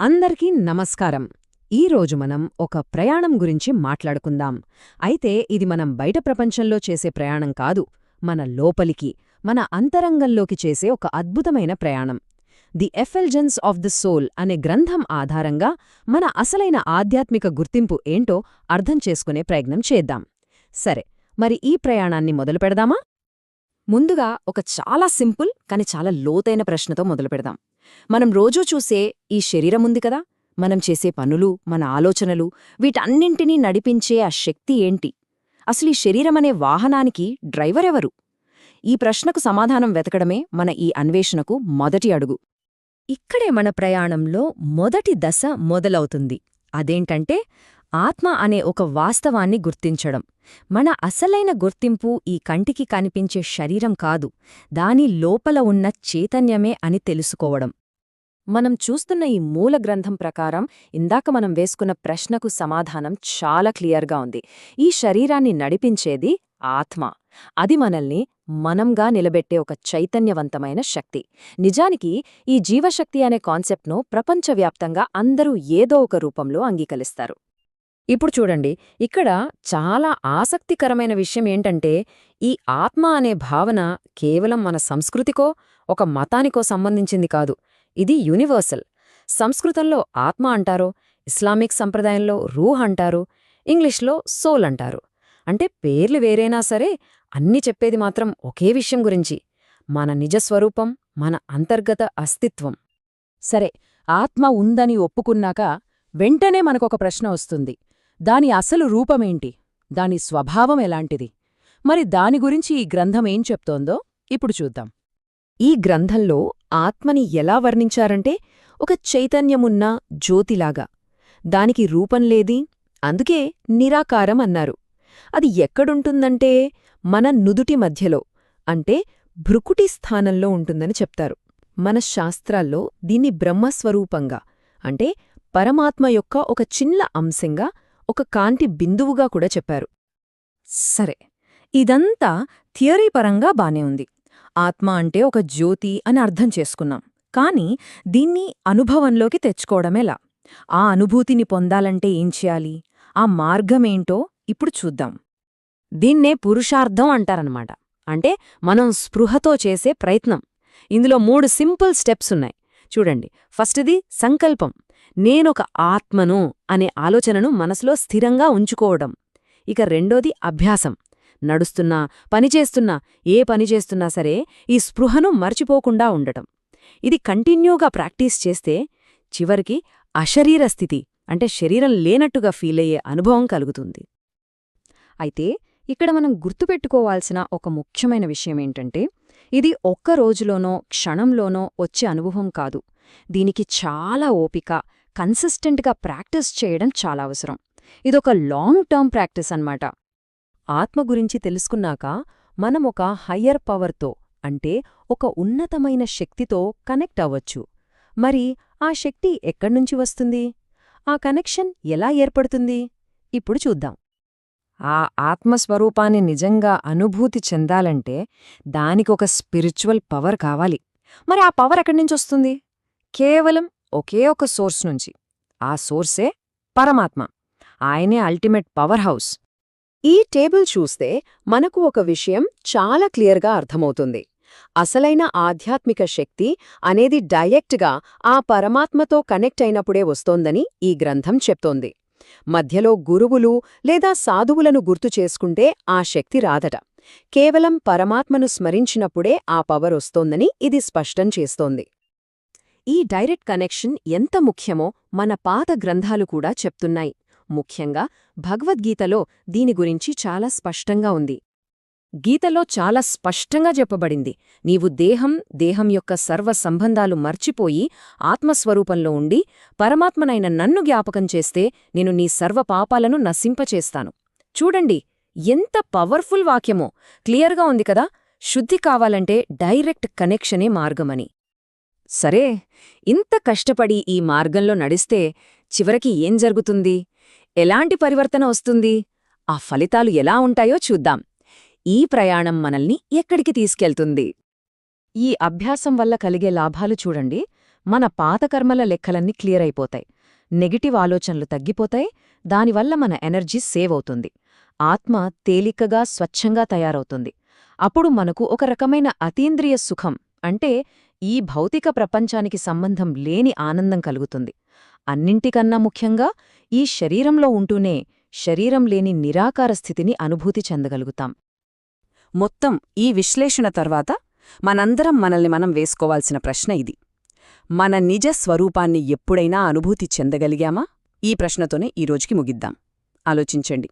అందరికీ నమస్కారం. ఈరోజు మనం ఒక ప్రయాణం గురించి మాట్లాడుకుందాం. అయితే ఇది మనం బయట ప్రపంచంలో చేసే ప్రయాణం కాదు, మన లోపలికి, మన అంతరంగంలోకి చేసే ఒక అద్భుతమైన ప్రయాణం. ది ఎఫెల్జెన్స్ ఆఫ్ ది సోల్ అనే గ్రంథం ఆధారంగా మన అసలైన ఆధ్యాత్మిక గుర్తింపు ఏంటో అర్థం చేసుకునే ప్రయత్నం చేద్దాం. సరే, మరి ఈ ప్రయాణాన్ని మొదలుపెడదామా? ముందుగా ఒక చాలా సింపుల్ కాని చాలా లోతైన ప్రశ్నతో మొదలుపెడదాం. మనం రోజూ చూసే ఈ శరీరముంది కదా, మనం చేసే పనులు, మన ఆలోచనలు, వీటన్నింటినీ నడిపించే ఆ శక్తి ఏంటి? అసలు ఈ శరీరమనే వాహనానికి డ్రైవరెవరు? ఈ ప్రశ్నకు సమాధానం వెతకడమే మన ఈ అన్వేషణకు మొదటి అడుగు. ఇక్కడే మన ప్రయాణంలో మొదటి దశ మొదలవుతుంది. అదేంటంటే ఆత్మ అనే ఒక వాస్తవాన్ని గుర్తించడం. మన అసలైన గుర్తింపు ఈ కంటికి కనిపించే శరీరం కాదు, దాని లోపల ఉన్న చైతన్యమే అని తెలుసుకోవడం. మనం చూస్తున్న ఈ మూల గ్రంథం ప్రకారం ఇందాక మనం వేసుకున్న ప్రశ్నకు సమాధానం చాలా క్లియర్గా ఉంది. ఈ శరీరాన్ని నడిపించేది ఆత్మ. అది మనల్ని మనంగా నిలబెట్టే ఒక చైతన్యవంతమైన శక్తి. నిజానికి ఈ జీవశక్తి అనే కాన్సెప్ట్ను ప్రపంచవ్యాప్తంగా అందరూ ఏదో ఒక రూపంలో అంగీకరిస్తారు. ఇప్పుడు చూడండి, ఇక్కడ చాలా ఆసక్తికరమైన విషయం ఏంటంటే, ఈ ఆత్మ అనే భావన కేవలం మన సంస్కృతికో, ఒక మతానికో సంబంధించింది కాదు. ఇది యూనివర్సల్. సంస్కృతంలో ఆత్మ అంటారు, ఇస్లామిక్ సంప్రదాయంలో రూహ్ అంటారు, ఇంగ్లీష్లో సోల్ అంటారు. అంటే పేర్లు వేరేనా సరే, అన్నీ చెప్పేది మాత్రం ఒకే విషయం గురించి: మన నిజస్వరూపం, మన అంతర్గత అస్తిత్వం. సరే, ఆత్మ ఉందని ఒప్పుకున్నాక వెంటనే మనకొక ప్రశ్న వస్తుంది. దాని అసలు రూపమేంటి? దాని స్వభావం ఎలాంటిది? మరి దాని గురించి ఈ గ్రంథం ఏం చెప్తోందో ఇప్పుడు చూద్దాం. ఈ గ్రంథంలో ఆత్మని ఎలా వర్ణించారంటే, ఒక చైతన్యమున్న జ్యోతిలాగా. దానికి రూపం లేది, అందుకే నిరాకారం అన్నారు. అది ఎక్కడుంటుందంటే మన నుదుటి మధ్యలో, అంటే భృకుటి స్థానంలో ఉంటుందని చెప్తారు. మన శాస్త్రాల్లో దీన్ని బ్రహ్మస్వరూపంగా, అంటే పరమాత్మ యొక్క ఒక చిన్న అంశంగా, ఒక కాంతి బిందువుగా కూడా చెప్పారు. సరే, ఇదంతా థియరీ పరంగా బానే ఉంది. ఆత్మ అంటే ఒక జ్యోతి అని అర్థం చేసుకున్నాం. కాని దీన్ని అనుభవంలోకి తెచ్చుకోవడమేలా? ఆ అనుభూతిని పొందాలంటే ఏం చేయాలి? ఆ మార్గమేంటో ఇప్పుడు చూద్దాం. దీన్నే పురుషార్థం అంటారన్నమాట. అంటే మనం స్పృహతో చేసే ప్రయత్నం. ఇందులో 3 సింపుల్ స్టెప్స్ ఉన్నాయి. చూడండి, ఫస్ట్ది సంకల్పం. నేనొక ఆత్మను అనే ఆలోచనను మనసులో స్థిరంగా ఉంచుకోవడం. ఇక రెండోది అభ్యాసం. నడుస్తున్నా, పనిచేస్తున్నా, ఏ పనిచేస్తున్నా సరే ఈ స్పృహను మర్చిపోకుండా ఉండటం. ఇది కంటిన్యూగా ప్రాక్టీస్ చేస్తే చివరికి అశరీర స్థితి, అంటే శరీరం లేనట్టుగా ఫీలయ్యే అనుభవం కలుగుతుంది. అయితే ఇక్కడ మనం గుర్తుపెట్టుకోవాల్సిన ఒక ముఖ్యమైన విషయమేంటంటే, ఇది ఒక్క రోజులోనో క్షణంలోనో వచ్చే అనుభవం కాదు. దీనికి చాలా ఓపిక, కన్సిస్టెంట్గా ప్రాక్టీస్ చేయడం చాలా అవసరం. ఇదొక లాంగ్ టర్మ్ ప్రాక్టీస్ అన్నమాట. ఆత్మ గురించి తెలుసుకున్నాక మనం ఒక హయ్యర్ పవర్తో, అంటే ఒక ఉన్నతమైన శక్తితో కనెక్ట్ అవ్వచ్చు. మరి ఆ శక్తి ఎక్కడ్నుంచి వస్తుంది? ఆ కనెక్షన్ ఎలా ఏర్పడుతుంది? ఇప్పుడు చూద్దాం. ఆ ఆత్మస్వరూపాన్ని నిజంగా అనుభూతి చెందాలంటే దానికొక స్పిరిచువల్ పవర్ కావాలి. మరి ఆ పవర్ ఎక్కడ్నుంచొస్తుంది? కేవలం ఒకే ఒక సోర్స్ నుంచి. ఆ సోర్సే పరమాత్మ. ఆయనే అల్టిమేట్ పవర్ హౌస్. ఈ టేబుల్ చూస్తే మనకు ఒక విషయం చాలా క్లియర్గా అర్థమవుతుంది. అసలైన ఆధ్యాత్మిక శక్తి అనేది డైరెక్ట్గా ఆ పరమాత్మతో కనెక్ట్ అయినప్పుడే వస్తోందని ఈ గ్రంథం చెప్తోంది. మధ్యలో గురువులు లేదా సాధువులను గుర్తు చేసుకుంటే ఆ శక్తి రాదట. కేవలం పరమాత్మను స్మరించినప్పుడే ఆ పవర్ వస్తోందని ఇది స్పష్టం చేస్తోంది. ఈ డైరెక్ట్ కనెక్షన్ ఎంత ముఖ్యమో మన పాత గ్రంథాలు కూడా చెప్తున్నాయి. ముఖ్యంగా భగవద్గీతలో దీని గురించి చాలా స్పష్టంగా ఉంది. గీతలో చాలా స్పష్టంగా చెప్పబడింది, నీవు దేహం యొక్క సర్వ సంబంధాలు మర్చిపోయి ఆత్మస్వరూపంలో ఉండి పరమాత్మనైన నన్ను జ్ఞాపకం చేస్తే నేను నీ సర్వ పాపాలను నశింపచేస్తాను. చూడండి, ఎంత పవర్ఫుల్ వాక్యమో! క్లియర్గా ఉంది కదా. శుద్ధి కావాలంటే డైరెక్ట్ కనెక్షనే మార్గమని. సరే, ఇంత కష్టపడి ఈ మార్గంలో నడిస్తే చివరికి ఏం జరుగుతుంది? ఎలాంటి పరివర్తన వస్తుంది? ఆ ఫలితాలు ఎలా ఉంటాయో చూద్దాం. ఈ ప్రయాణం మనల్ని ఎక్కడికి తీసుకెళ్తుంది? ఈ అభ్యాసం వల్ల కలిగే లాభాలు చూడండి. మన పాత కర్మల లెక్కలన్నీ క్లియర్ అయిపోతాయి. నెగటివ్ ఆలోచనలు తగ్గిపోతాయి. దానివల్ల మన ఎనర్జీ సేవ్ అవుతుంది. ఆత్మ తేలికగా స్వచ్ఛంగా తయారవుతుంది. అప్పుడు మనకు ఒక రకమైన అతీంద్రియ సుఖం, అంటే ఈ భౌతిక ప్రపంచానికి సంబంధం లేని ఆనందం కలుగుతుంది. అన్నింటికన్నా ముఖ్యంగా ఈ శరీరంలో ఉంటూనే శరీరం లేని నిరాకార స్థితిని అనుభూతి చెందగలుగుతాం. మొత్తం ఈ విశ్లేషణ తర్వాత మనందరం మనల్ని మనం వేసుకోవాల్సిన ప్రశ్న ఇది: మన నిజ స్వరూపాన్ని ఎప్పుడైనా అనుభూతి చెందగలిగామా? ఈ ప్రశ్నతోనే ఈరోజుకి ముగిద్దాం. ఆలోచించండి.